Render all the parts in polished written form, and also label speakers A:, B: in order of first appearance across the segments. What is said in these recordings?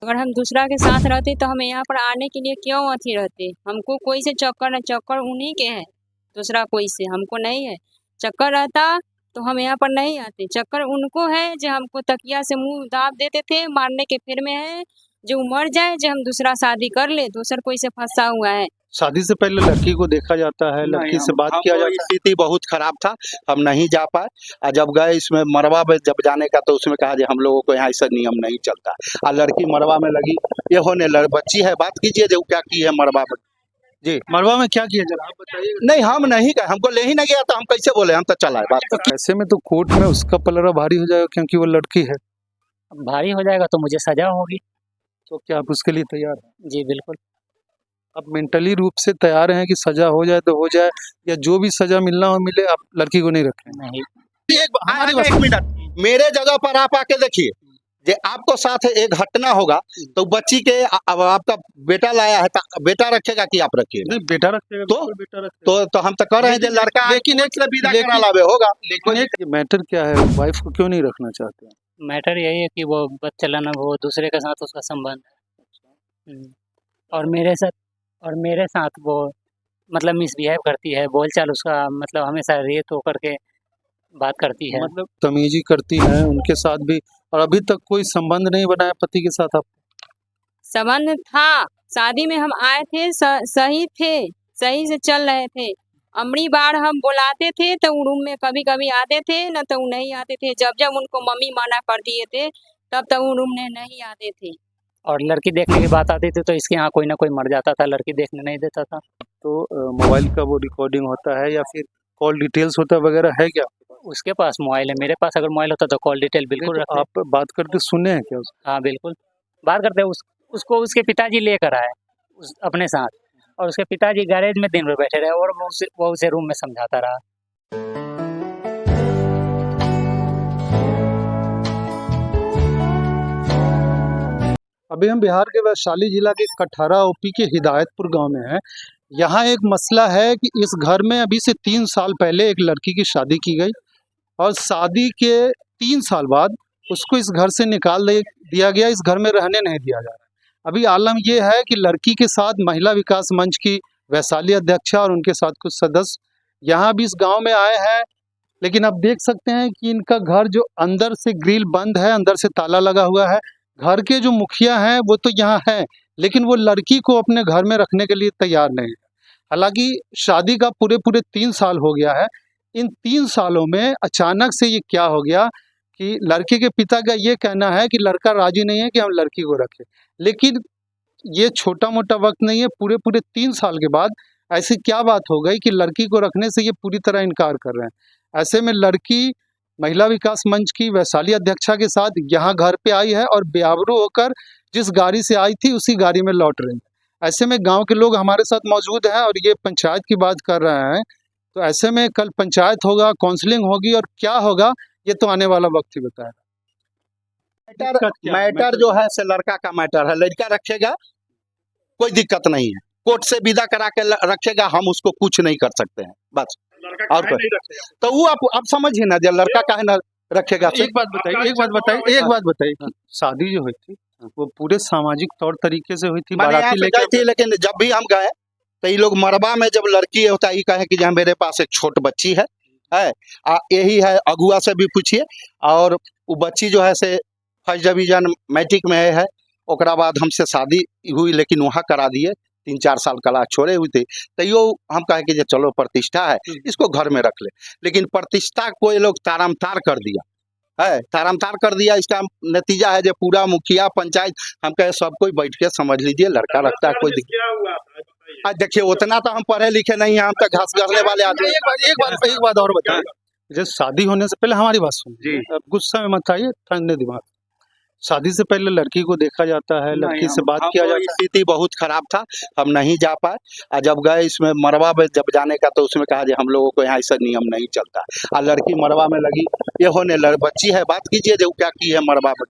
A: अगर हम दूसरा के साथ रहते तो हम यहाँ पर आने के लिए क्यों अथी रहते। हमको कोई से चक्कर न, चक्कर उन्हीं के है, दूसरा कोई से हमको नहीं है। चक्कर रहता तो हम यहाँ पर नहीं आते। चक्कर उनको है जो हमको तकिया से मुंह दाब देते थे, मारने के फिर में है जो मर जाए, जो हम दूसरा शादी कर ले, दूसर कोई से फंसा हुआ है।
B: शादी से पहले लड़की को देखा जाता है, लड़की से बात किया जाता है।
C: स्थिति बहुत खराब था, हम नहीं जा पाए। और जब गए इसमें मरवा में जब जाने का तो उसमें कहा हम लोगों को यहाँ ऐसा नियम नहीं चलता। और लड़की मरवा में लगी, ये होने बच्ची है, बात कीजिए जो क्या की है मरवा में। जी
B: मरवा में क्या किया जरा आप बताइए।
C: नहीं हम नहीं गए, हमको ले ही नहीं गया तो हम कैसे बोले, हम तो चला है बात।
B: ऐसे में तो कोर्ट में उसका पलड़ा भारी हो जाएगा क्योंकि वो लड़की है।
D: भारी हो जाएगा तो मुझे सजा होगी।
B: तो क्या आप उसके लिए तैयार हैं?
D: जी बिल्कुल।
B: आप मेंटली रूप से तैयार हैं कि सजा हो जाए तो हो जाए, या जो भी सजा मिलना हो मिले, आप लड़की को नहीं रखें?
D: नहीं।
C: एक मिनट, मेरे जगह पर आप आके देखिए, जे आपको साथ एक घटना होगा तो बच्ची के अब आपका बेटा लाया है तो बेटा रखेगा कि आप रखिएगा?
B: नहीं बेटा रखेगा
C: तो
B: बेटा रखेगा।
C: तो हम तो कह रहे हैं जो लड़का
B: लेकिन एक
C: विदा करा लावे होगा।
B: लेकिन एक मैटर क्या है, वाइफ को क्यों नहीं रखना चाहते हैं?
D: मैटर यही है कि वो बच्चा लाना, वो दूसरे के साथ उसका संबंध है। और मेरे साथ वो मतलब मिसबिहेव करती है, बोलचाल उसका मतलब हमेशा रेत होकर के बात करती है।
B: मतलब तमीजी करती है उनके साथ भी। और अभी तक कोई संबंध नहीं बनाया पति के साथ आप?
A: संबंध था, शादी में हम आए थे, सही थे, सही से चल रहे थे। अमरी बार हम बुलाते थे तो रूम में कभी कभी आते थे, न तो नहीं आते थे। जब जब उनको मम्मी मना कर दिए थे तब तक वो रूम में नहीं आते थे।
D: और लड़की देखने की बात आती थी तो इसके यहाँ कोई ना कोई मर जाता था, लड़की देखने नहीं देता था।
B: तो मोबाइल का वो रिकॉर्डिंग होता है या फिर कॉल डिटेल्स होता है वगैरह है क्या?
D: उसके पास मोबाइल है, मेरे पास अगर मोबाइल होता तो कॉल डिटेल बिल्कुल
B: तो
D: रखते।
B: आप बात करते सुने हैं क्या
D: हाँ बिल्कुल बात करते। उसको उसके पिताजी लेकर आए अपने साथ, और उसके पिताजी गैरेज में दिन भर बैठे रहे और वो उसे रूम में समझाता रहा।
B: अभी हम बिहार के वैशाली जिला के कटहरा ओपी के हिदायतपुर गांव में हैं। यहाँ एक मसला है कि इस घर में अभी से 3 साल पहले एक लड़की की शादी की गई और शादी के 3 साल बाद उसको इस घर से निकाल दिया गया, इस घर में रहने नहीं दिया जा रहा। अभी आलम यह है कि लड़की के साथ महिला विकास मंच की वैशाली अध्यक्षा और उनके साथ कुछ सदस्य यहाँ भी इस गाँव में आए हैं, लेकिन अब देख सकते हैं कि इनका घर जो अंदर से ग्रिल बंद है, अंदर से ताला लगा हुआ है। घर के जो मुखिया हैं वो तो यहाँ हैं, लेकिन वो लड़की को अपने घर में रखने के लिए तैयार नहीं है। हालांकि शादी का पूरे 3 साल हो गया है। इन 3 सालों में अचानक से ये क्या हो गया कि लड़के के पिता का ये कहना है कि लड़का राजी नहीं है कि हम लड़की को रखें, लेकिन ये छोटा मोटा वक्त नहीं है। पूरे 3 साल के बाद ऐसी क्या बात हो गई कि लड़की को रखने से ये पूरी तरह इनकार कर रहे हैं। ऐसे में लड़की महिला विकास मंच की वैशाली अध्यक्षा के साथ यहाँ घर पे आई है और बेआबरू होकर जिस गाड़ी से आई थी उसी गाड़ी में लौट रही है। ऐसे में गांव के लोग हमारे साथ मौजूद हैं और ये पंचायत की बात कर रहे हैं। तो ऐसे में कल पंचायत होगा, काउंसलिंग होगी और क्या होगा ये तो आने वाला वक्त ही बताएगा।
C: मैटर जो है से लड़का का मैटर है, लड़का रखेगा कोई दिक्कत नहीं है, कोर्ट से विदा करा के रखेगा, हम उसको कुछ नहीं कर सकते हैं बस। और तो वो आप समझिए ना, जब लड़का काहे ना रखेगा।
B: एक बात बताइए, शादी जो हुई थी वो पूरे सामाजिक तौर तरीके से हुई थी, बाराती लेके
C: थी, लेकिन जब भी हम गए तो ये लोग मरबा में जब लड़की होता है ये कहे कि जहाँ मेरे पास एक छोट बच्ची है यही है, अगुआ से भी पूछिए। और वो बच्ची जो है से फर्स्ट डिवीजन मैट्रिक में है, ओकरा बाद हमसे शादी हुई लेकिन वहाँ करा दिए, 3-4 साल क्लास छोड़े हुए थे। तो यो हम कहे कि चलो प्रतिष्ठा है इसको घर में रख ले, लेकिन प्रतिष्ठा को ये लोग तारमतार कर दिया है, तारमतार कर दिया। इसका नतीजा है जो पूरा मुखिया पंचायत हम कहे सब कोई बैठ के समझ लीजिए लड़का रखता है कोई दिक्कत। देखिए उतना तो हम पढ़े लिखे नहीं है, हम तो घास गरने वाले आदमी।
B: एक बात और बताइए, जैसे शादी होने से पहले हमारी बात सुनिए, अब गुस्सा में मत आइए, ठंडे दिमाग। शादी से पहले लड़की को देखा जाता है, लड़की से बात किया जाता है।
C: स्थिति बहुत खराब था, हम नहीं जा पाए। और जब गए इसमें मरवा में जब जाने का तो उसमें कहा हम लोगों को यहाँ ऐसा नियम नहीं चलता। और लड़की मरवा में लगी, ये होने बच्ची है, बात कीजिए जो क्या की है मरवा में।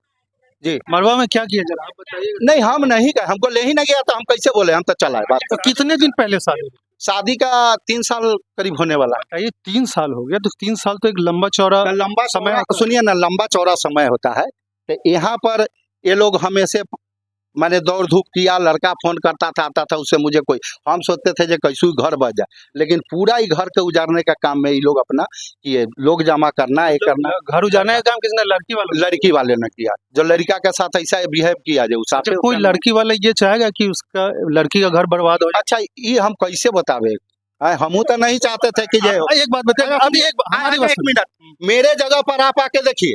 C: जी
B: मरवा में क्या किया जरा आप बताइए।
C: नहीं हम नहीं गए, हमको ले ही नहीं गया तो हम कैसे बोले, हम तो चला है बात।
B: तो कितने दिन पहले
C: शादी का 3 साल करीब होने वाला है।
B: ये 3 साल हो गया, तो 3 साल तो एक लंबा चौड़ा
C: समय, सुनिए ना, लंबा चौड़ा समय होता है। तो यहाँ पर ये लोग हमेशा मैंने दौड़ धूप किया, लड़का फोन करता था, आता था, उससे मुझे कोई, हम सोचते थे जो कैसे घर बच जाए, लेकिन पूरा ही घर के उजाड़ने का काम में ये लोग अपना किए, लोग जमा करना, ये करना।
B: घर उजाड़ने का काम किसने, लड़की वालों ने?
C: लड़की वाले ने किया, जो लड़का के साथ ऐसा बिहेव किया जो उस
B: अच्छा, कोई लड़की वाला ये चाहेगा कि उसका लड़की का घर बर्बाद हो जाए?
C: अच्छा, ये हम कैसे बतावे, हम तो नहीं चाहते थे कि ये हो।
B: एक बात बताइए, अभी हमारी बात
C: एक मिनट, मेरे जगह पर आप आके देखिए,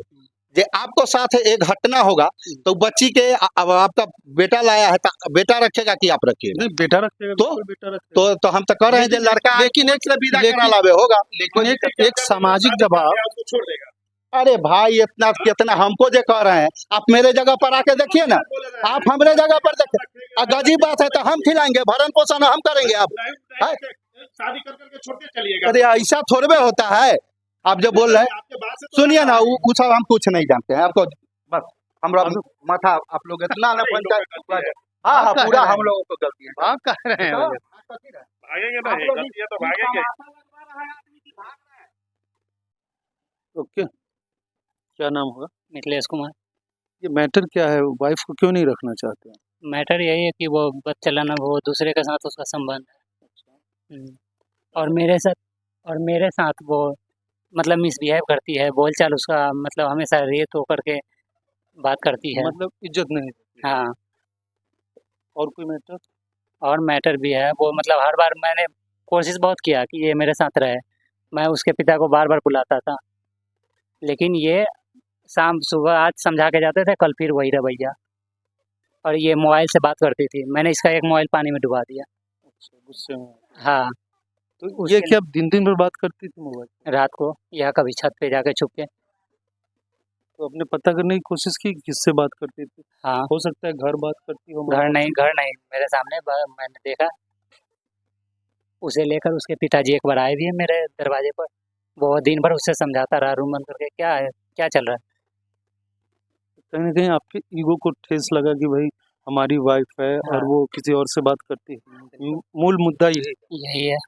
C: जे आपको साथ एक घटना होगा तो बच्ची के अब आपका बेटा लाया है, तो बेटा रखेगा कि आप रखिएगा?
B: नहीं, बेटा रखेगा
C: तो?
B: बिल्कुल बेटा रखेगा।
C: तो हम तो कह रहे हैं जो लड़का
B: लेकिन एक
C: विदा
B: लेकिन-
C: करा लावे होगा।
B: लेकिन एक सामाजिक दबाव,
C: अरे भाई, इतना कितना हमको जो कह रहे हैं, आप मेरे जगह पर आके देखिए ना, आप हमारे जगह पर देखिए, गजीब बात है, तो हम खिलाएंगे, भरण पोषण हम करेंगे, आप हैं?
E: शादी कर करके छोड़ के चलिएगा।
C: अरे ऐसा थोड़े होता है, आप जो बोल रहे हैं,
E: आपके बात से तो
C: सुनिए ना, वो सब हम कुछ नहीं जानते हैं, आपको बस हमरा माथा, आप लोग इतना ना पंचायत, हाँ हाँ, पूरा हम लोगों को गलती है।
B: आप कह रहे हैं
E: भागेंगे नहीं, गलती है तो भागेंगे।
B: ओके, क्या नाम होगा?
D: मिथिलेश कुमार।
B: ये मैटर क्या है, वाइफ को क्यों नहीं रखना चाहते हैं?
D: मैटर यही है कि वो बच्चा लाना, वो दूसरे के साथ उसका संबंध है। और मेरे साथ वो मतलब मिसबिहेव करती है, बोलचाल उसका मतलब हमेशा रेत होकर के बात करती है।
B: मतलब इज्जत नहीं देती है।
D: हाँ,
B: और कोई मैटर?
D: और मैटर भी है, वो मतलब हर बार मैंने कोशिश बहुत किया कि ये मेरे साथ रहे, मैं उसके पिता को बार बार बुलाता था, लेकिन ये शाम सुबह आज समझा के जाते थे, कल फिर वही रवैया। और ये मोबाइल से बात करती थी, मैंने इसका एक मोबाइल पानी में डुबा दिया।
B: अच्छा, गुस्से में।
D: हाँ,
B: तो
D: उसके
B: ये क्या दिन भर बात करती थी मोबाइल पे?
D: रात को या कभी छत पे जाके छुप के।
B: तो आपने पता करने की कोशिश की कि किससे बात करती थी?
D: हाँ,
B: हो सकता है घर बात करती हो।
D: घर नहीं, मेरे सामने मैंने देखा, उसे लेकर उसके पिताजी एक बार आए भी हैं मेरे दरवाजे पर, वो दिन भर उससे समझाता रहा रूम बंद करके, क्या है, क्या चल रहा है।
B: कहीं ना कहीं आपके ईगो को ठेस लगा कि भाई हमारी वाइफ है
D: हाँ।
B: और वो किसी और से बात करती है। मूल मुद्दा यही है।
D: यही है,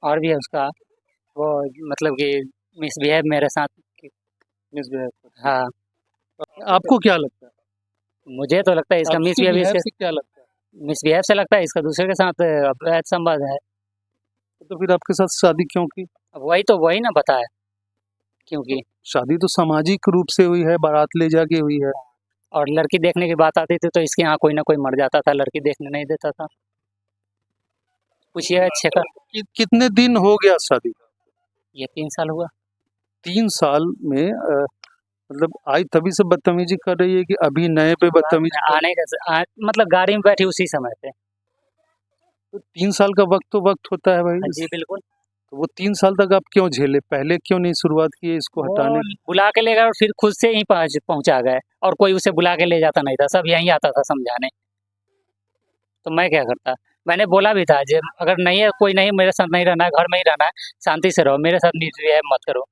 D: और भी है उसका, वो मतलब कि मिसबिहेव मेरे साथ।
B: मिसबिहेव करती
D: हाँ,
B: है। आपको क्या लगता है?
D: मुझे तो लगता है इसका
B: आपके
D: मिसबिहेव
B: बिहेव से क्या लगता है?
D: मिसबिहेव से लगता है इसका दूसरे के साथ अवैध संबंध है।
B: तो फिर आपके साथ शादी क्यों की?
D: अब वही ना बताया, क्योंकि
B: शादी तो सामाजिक रूप से हुई है, बारात ले जाके हुई है।
D: और लड़की देखने की बात आती थी तो इसके यहाँ कोई ना कोई मर जाता था, लड़की देखने नहीं देता था। पूछिए अच्छे का,
B: कितने दिन हो गया शादी का?
D: ये 3 साल हुआ।
B: 3 साल में मतलब आई तभी से बदतमीजी कर रही है कि अभी नए पे बदतमीजी कर-
D: आने का मतलब गाड़ी में बैठी उसी समय पे।
B: तो 3 साल का वक्त तो वक्त होता है भाई।
D: जी बिल्कुल।
B: तो वो 3 साल तक आप क्यों झेले? पहले क्यों नहीं शुरुआत की इसको हटाने
D: वो
B: की?
D: बुला के ले गए और फिर खुद से ही पहुंचा गए, और कोई उसे बुला के ले जाता नहीं था, सब यहीं आता था समझाने। तो मैं क्या करता, मैंने बोला भी था, जो अगर नहीं है, कोई नहीं, मेरे साथ नहीं रहना है, घर में ही रहना है, शांति से रहो, मेरे साथ मिसबिहेव मत करो।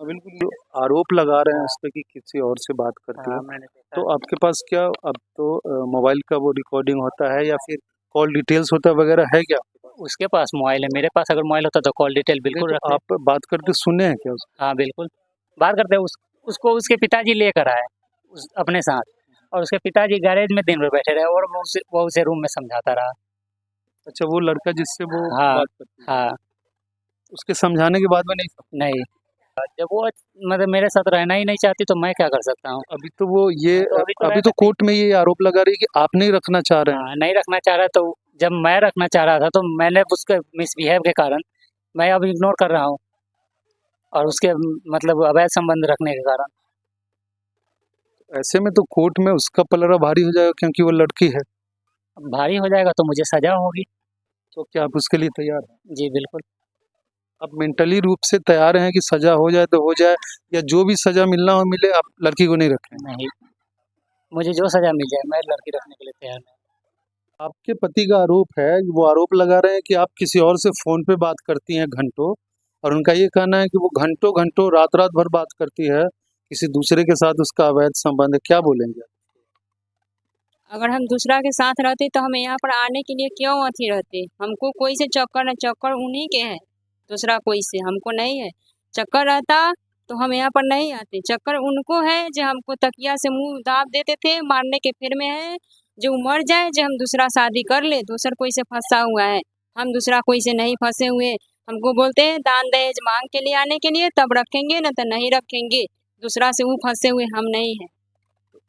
B: बिल्कुल, जो आरोप लगा रहे हैं इस पे कि किसी और से बात करती है।
D: हाँ, मैंने देखा।
B: तो आपके पास क्या अब तो मोबाइल का वो रिकॉर्डिंग होता है या फिर कॉल डिटेल्स होता वगैरह है क्या?
D: उसके पास मोबाइल है, मेरे पास अगर मोबाइल होता तो कॉल डिटेल बिल्कुल
B: तो
D: रखते।
B: आप बात करते सुने हैं क्या उसको?
D: हाँ बिल्कुल, बात करते हैं। उसको उसके पिताजी लेकर आए अपने साथ, और उसके पिताजी गैरेज में दिन भर बैठे रहे, और वो उसे रूम में समझाता रहा।
B: अच्छा, वो लड़का जिससे वो
D: हाँ,
B: बात करती है,
D: हाँ,
B: उसके समझाने के बाद में नहीं समझा।
D: नहीं, जब वो मतलब मेरे साथ रहना ही नहीं चाहती तो मैं क्या कर सकता हूँ।
B: अभी तो वो ये
D: तो अभी तो
B: अभी तो कोर्ट में ये आरोप लगा रही है कि आप नहीं रखना चाह रहे हैं।
D: हाँ, नहीं रखना चाह रहा, तो जब मैं रखना चाह रहा था तो मैंने उसके मिसबिहेव के कारण मैं अब इग्नोर कर रहा हूँ, और उसके मतलब अवैध संबंध रखने के कारण।
B: ऐसे में तो कोर्ट में उसका पलड़ा भारी हो जाएगा क्योंकि वो लड़की है।
D: अब भारी हो जाएगा तो मुझे सजा होगी।
B: तो क्या आप उसके लिए तैयार हैं?
D: जी बिल्कुल।
B: आप मेंटली रूप से तैयार हैं कि सजा हो जाए तो हो जाए, या जो भी सजा मिलना हो मिले, आप लड़की को नहीं रखें?
D: नहीं, मुझे जो सजा मिल जाए मैं लड़की रखने के लिए तैयार नहीं।
B: आपके पति का आरोप है, वो आरोप लगा रहे हैं कि आप किसी और से फोन पे बात करती हैं घंटों, और उनका ये कहना है कि वो घंटों घंटों रात रात भर बात करती है, किसी दूसरे के साथ उसका अवैध संबंध है। क्या बोलेंगे?
A: अगर हम दूसरा के साथ रहते तो हम यहाँ पर आने के लिए क्यों अथी रहते? हमको कोई से चक्कर न, चक्कर उन्हीं के है, दूसरा कोई से हमको नहीं है। चक्कर रहता तो हम यहाँ पर नहीं आते। चक्कर उनको है जो हमको तकिया से मुंह दाब देते थे, मारने के फिर में है जो मर जाए, जो हम दूसरा शादी कर ले, दूसर कोई से फंसा हुआ है। हम दूसरा कोई से नहीं फंसे हुए। हमको बोलते हैं दान दहेज मांग के लिए आने के लिए, तब रखेंगे, न तो नहीं रखेंगे। दूसरा से वो फंसे हुए हम नहीं हैं।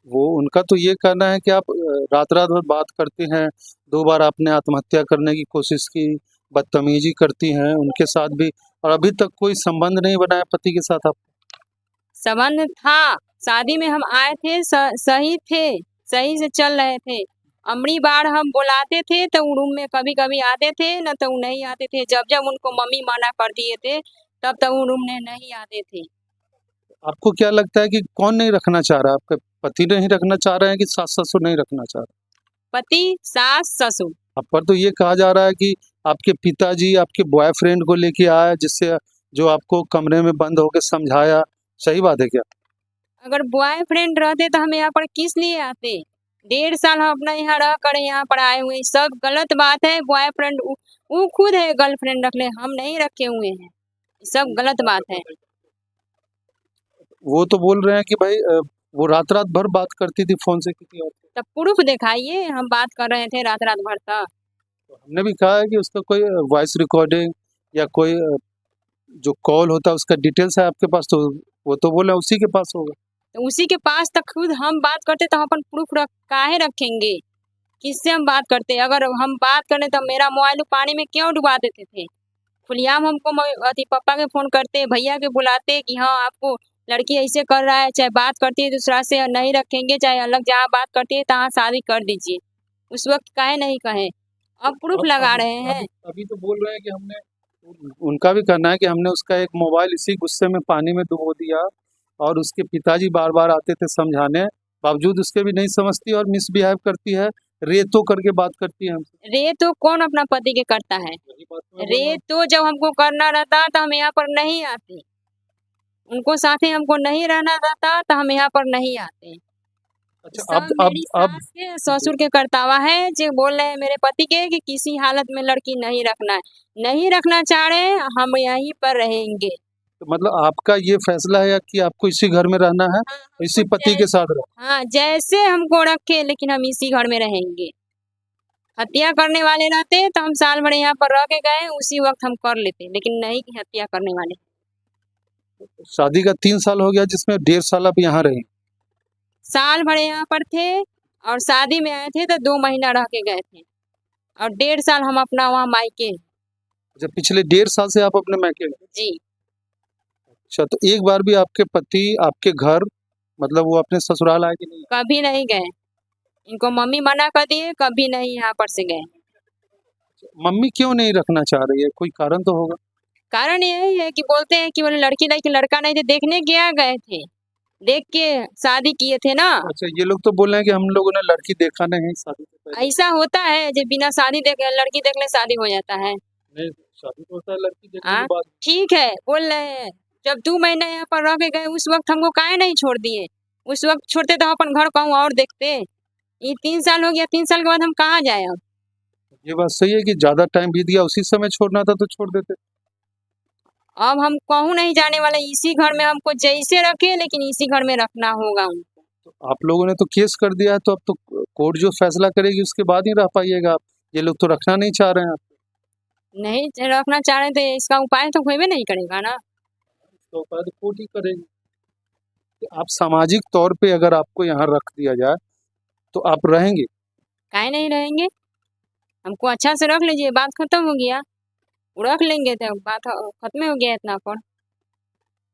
B: वो उनका तो ये कहना है कि आप रात रात भर बात करती हैं, 2 बार आपने आत्महत्या करने की कोशिश की, बदतमीजी करती हैं उनके साथ भी, और अभी तक कोई संबंध नहीं बना है पति के साथ आप।
A: संबंध था, शादी में हम आए थे, सही थे, सही से चल रहे थे। अमरी बार हम बुलाते थे तो वो रूम में कभी कभी आते थे, न तो वो नहीं आते थे। जब जब उनको मम्मी मना कर दिए थे, तब तक वो रूम में नहीं आते थे।
B: आपको क्या लगता है कि कौन नहीं रखना चाह रहा है? आपके पति नहीं रखना चाह रहे हैं कि सास ससुर नहीं रखना चाह रहे?
A: पति, सास, ससुर।
B: आप पर तो ये कहा जा रहा है कि आपके पिताजी आपके बॉयफ्रेंड को लेके आए, जिससे जो आपको कमरे में बंद होकर समझाया, सही बात है क्या?
A: अगर बॉयफ्रेंड रहते तो हम यहाँ पर किस लिए आते? 1.5 साल हम अपना यहाँ रह कर यहाँ पर आए हुए, सब गलत बात है। बॉयफ्रेंड वो खुद है गर्लफ्रेंड रख ले, हम नहीं रखे हुए हैं, सब गलत बात है।
B: वो तो बोल रहे हैं कि भाई वो रात रात भर बात करती थी फोन से किसी और से।
A: तब प्रूफ दिखाइए, हम बात कर रहे थे रात रात भर तक।
B: तो हमने भी कहा है कि उसका कोई वॉइस रिकॉर्डिंग या कोई जो कॉल होता है उसका डिटेल्स है आपके पास, तो वो तो बोले उसी के पास होगा।
A: तो उसी के पास तक खुद हम बात करते तो हम अपन प्रूफ काहे रखेंगे? किससे हम बात करते? अगर हम बात करें तो मेरा मोबाइल पानी में क्यों डुबा देते थे? खुलेआम हमको अति पापा के फोन करते, भैया के बुलाते कि हाँ आपको लड़की ऐसे कर रहा है, चाहे बात करती है दूसरा से, और नहीं रखेंगे, चाहे अलग जहाँ बात करती है तहाँ शादी कर दीजिए। उस वक्त काहे नहीं कहे? अब प्रूफ लगा रहे हैं।
B: अभी तो बोल रहे हैं कि हमने, उनका भी कहना है कि हमने उसका एक मोबाइल इसी गुस्से में पानी में डुबो दिया, और उसके पिताजी बार बार आते थे समझाने, बावजूद उसके भी नहीं समझती और मिसबिहेव करती है, रे तो करके बात करती है हमसे।
A: रे तो कौन अपना पति के करता है?
B: वही बात मैं बोल रहा
A: रे
B: हूँ।
A: तो जब हमको करना रहता तो हम यहाँ पर नहीं आते। उनको साथे हमको नहीं रहना रहता तो हम यहाँ पर नहीं आते।
B: अच्छा,
A: सब मेरी सास के ससुर के करतावा है, जो बोल रहे हैं मेरे पति के कि किसी हालत में लड़की नहीं रखना है। नहीं रखना चाह रहे हैं, हम यहीं पर रहेंगे।
B: तो मतलब आपका ये फैसला है कि आपको इसी घर में रहना है,
A: हाँ,
B: इसी पति के साथ रहो?
A: हाँ, जैसे हमको रखे, लेकिन हम इसी घर में रहेंगे। हत्या करने वाले रहते तो हम साल भर यहाँ पर रह के गए, उसी वक्त हम कर लेते, लेकिन नहीं कि हत्या करने वाले।
B: शादी का 3 साल हो गया, जिसमें 1.5 साल आप यहाँ रहे।
A: साल भर यहाँ पर थे, और शादी में आए थे तो 2 महीना रह के गए थे, और 1.5 साल हम अपना वहाँ मायके।
B: जब पिछले 1.5 साल से आप अपने मायके में?
A: जी।
B: अच्छा, तो एक बार भी आपके पति आपके घर, मतलब वो अपने ससुराल आए कि नहीं?
A: कभी नहीं गए। इनको मम्मी मना कर दिए, कभी नहीं यहाँ पर से गए।
B: मम्मी क्यों नहीं रखना चाह रही है? कोई कारण तो होगा।
A: कारण यही है कि बोलते हैं कि बोले लड़की लड़की लड़का नहीं थे, देखने गया गए थे, देख के शादी किए थे ना।
B: अच्छा, ये लोग तो बोल रहे हैं कि हम लोगों ने लड़की देखा नहीं शादी से पहले।
A: ऐसा होता है जब बिना शादी देखे लड़की देख ले शादी हो जाता है।
B: नहीं, शादी तो होता है लड़की देखने
A: हाँ,
B: के बाद।
A: ठीक है, बोल रहे हैं जब 2 महीना यहाँ पर रह के गए, उस वक्त हमको काहे नहीं छोड़ दिए? उस वक्त छोड़ते तो हम अपन घर कहूँ और देखते। ये 3 साल हो गया, 3 साल के बाद हम कहाँ जाए अब?
B: ये बात सही है कि ज्यादा टाइम बीत गया, उसी समय छोड़ना था तो छोड़ देते।
A: अब हम कहूँ नहीं जाने वाले, इसी घर में हमको जैसे रखे, लेकिन इसी घर में रखना होगा उनको।
B: तो आप लोगों ने तो केस कर दिया है, तो अब तो कोर्ट जो फैसला करेगी उसके बाद ही रह पाइएगा आप। ये लोग तो रखना नहीं चाह रहे हैं आप।
A: नहीं रखना चाह रहे तो इसका उपाय तो कोई भी नहीं करेगा ना।
B: तो उपाय तो कोर्ट ही करेगी। कि आप सामाजिक तौर पे अगर आपको यहाँ रख दिया जाए तो आप रहेंगे?
A: काहे नहीं रहेंगे? हमको अच्छा से रख लीजिए, बात खत्म हो गया। वो रख लेंगे तो बात खत्म हो गया इतना पर।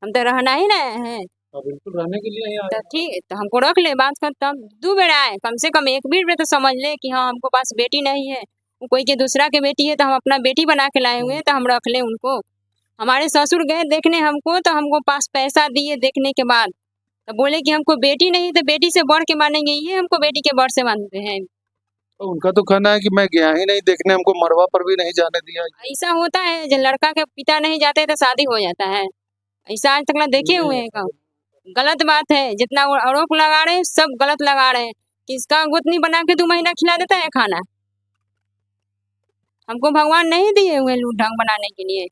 A: हम तो रहना ही रहे हैं,
B: हाँ, बिल्कुल रहने के लिए ही आए
A: तो ठीक है, तो हमको रख ले, बात खत्म। 2 बेर आए, कम से कम एक बेर में तो समझ ले कि हाँ हमको पास बेटी नहीं है। वो कोई के दूसरा के बेटी है तो हम अपना बेटी बना के लाए हुए हैं, तो हम रख ले उनको। हमारे ससुर गए देखने हमको, तो हमको पास पैसा दिए देखने के बाद, तो बोले कि हमको बेटी नहीं तो बेटी से बढ़ के मानेंगे, ये हमको बेटी के बढ़ से मानते हैं।
B: तो उनका तो कहना है कि मैं गया ही नहीं देखने, हमको मरवा पर भी नहीं जाने दिया।
A: ऐसा होता है जब लड़का के पिता नहीं जाते तो शादी हो जाता है। ऐसा आज तक ना देखे हुए हैं का? गलत बात है, जितना वो आरोप लगा रहे हैं सब गलत लगा रहे हैं। किसका गोतनी बना के 2 महीना खिला देता है खाना? हमको भगवान नहीं दिए हुए लूट ढंग बनाने के लिए।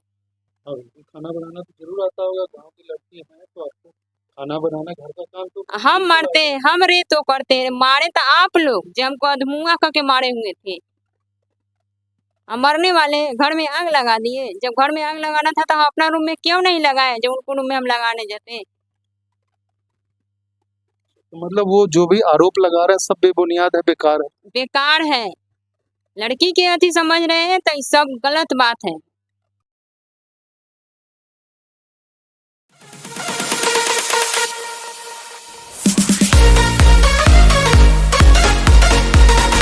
B: हाँ बिल्कुल, खाना बनाना तो जरूर आता होगा, गांव की लड़की हैं तो आपको खाना बनाना घर का काम तो
A: हम
B: बिल्कुल
A: मरते
B: आता
A: हैं, हम रे तो करते हैं, मारे तो आप लोग जो हमको अधमुआ करके मारे हुए थे। हम मरने वाले घर में आग लगा दिए। जब घर में आग लगाना था तो हम अपना रूम में क्यों नहीं लगाए जो उनको रूम में हम लगाने जाते।
B: तो मतलब वो जो भी आरोप लगा रहे हैं सब बेबुनियाद है, बेकार है।
A: बेकार है। लड़की के अति समझ रहे हैं तो ये सब गलत बात है।